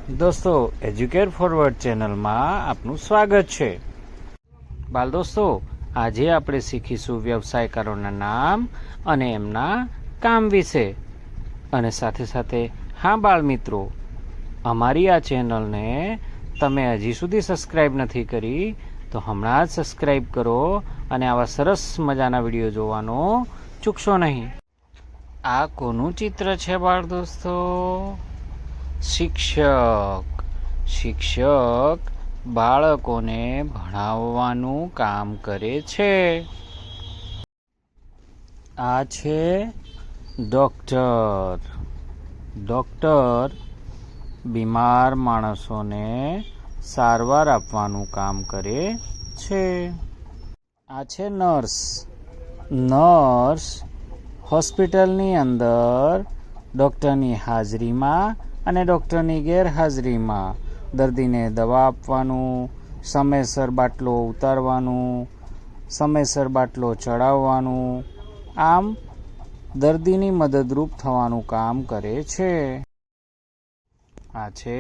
દોસ્તો educate forward ચેનલમાં આપનું સ્વાગત છે। બાલ દોસ્તો, આજે આપણે શીખીશું વ્યવસાયકારોના નામ અને એમના કામ વિશે। અને સાથે સાથે હા બાળ મિત્રો, અમારી આ ચેનલને તમે હજી સુધી સબસ્ક્રાઈબ નથી કરી તો હમણાં જ સબસ્ક્રાઈબ કરો અને આવા સરસ મજાના વિડીયો જોવાનો ચૂકશો નહીં। આ કોનું ચિત્ર છે બાળ દોસ્તો? શિક્ષક બાળકોને ભણાવવાનું કામ કરે છે। આ છે ડૉક્ટર બીમાર માણસોને સારવાર આપવાનું કામ કરે છે। આ છે નર્સ હોસ્પિટલની અંદર ડૉક્ટરની હાજરીમાં અને ડૉક્ટરની ગેરહાજરીમાં દર્દીને દવા આપવાનું, સમયસર બાટલો ઉતારવાનું, સમયસર બાટલો ચડાવવાનું, આમ દર્દીની મદદરૂપ થવાનું કામ કરે છે। આ છે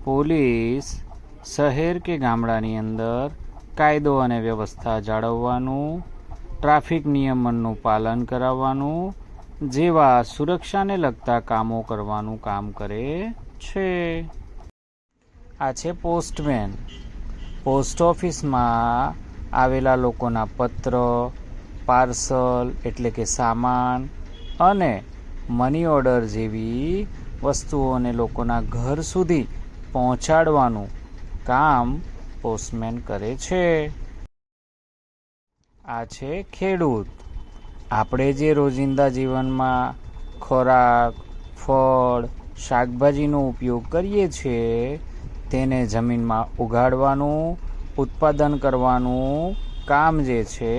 પોલીસ શહેર કે ગામડાની અંદર કાયદો અને વ્યવસ્થા જાળવવાનું, ટ્રાફિક નિયમનનું પાલન કરાવવાનું જેવા સુરક્ષાને લગતા કામો કરવાનું કામ કરે છે। આ છે પોસ્ટમેન પોસ્ટ ઓફિસમાં આવેલા લોકોના પત્ર, પાર્સલ એટલે કે સામાન અને મની ઓર્ડર જેવી વસ્તુઓને લોકોના ઘર સુધી પહોંચાડવાનું કામ પોસ્ટમેન કરે છે। આ છે ખેડૂત। આપણે જે રોજિંદા જીવનમાં ખોરાક, ફળ, શાકભાજીનો ઉપયોગ કરીએ છીએ તેને જમીનમાં ઉગાડવાનું, ઉત્પાદન કરવાનું કામ જે છે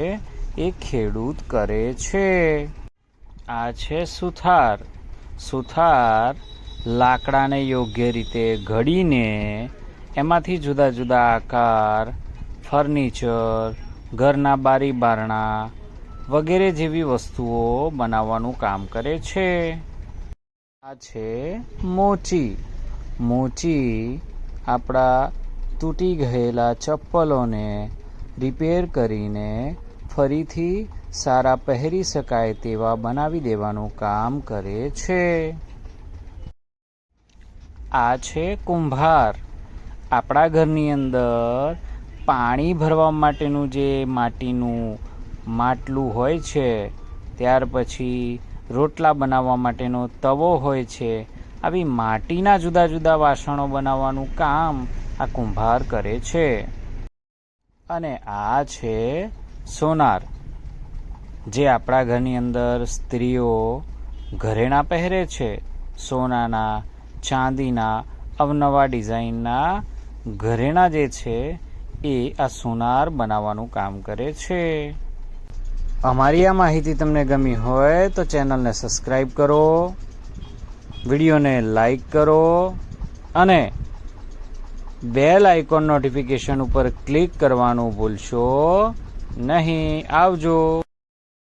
એ ખેડૂત કરે છે। આ છે સુથાર લાકડાને યોગ્ય રીતે ઘડીને એમાંથી જુદા જુદા આકાર, ફર્નિચર, ઘરના બારી બારણા વગેરે જેવી વસ્તુઓ બનાવવાનું કામ કરે છે। આ છે મોચી આપણા તૂટી ગયેલા ચપ્પલોને રિપેર કરીને ફરીથી સારા પહેરી શકાય તેવા બનાવી દેવાનું કામ કરે છે। આ છે કુંભાર। આપણા ઘરની અંદર પાણી ભરવા માટેનું જે માટીનું માટલું હોય છે, ત્યાર પછી રોટલા બનાવવા માટેનો તવો હોય છે, આવી માટીના જુદા જુદા વાસણો બનાવવાનું કામ આ કુંભાર કરે છે। અને આ છે સોનાર, જે આપણા ઘરની અંદર સ્ત્રીઓ ઘરેણાં પહેરે છે, સોનાના, ચાંદીના અવનવા ડિઝાઇનના ઘરેણાં જે છે એ આ સોનાર બનાવવાનું કામ કરે છે। અમારી આ માહિતી તમને ગમી હોય તો ચેનલને સબસ્ક્રાઈબ કરો, વિડીયોને લાઈક કરો અને બેલ આઇકોન નોટિફિકેશન ઉપર ક્લિક કરવાનું ભૂલશો નહીં। આવજો।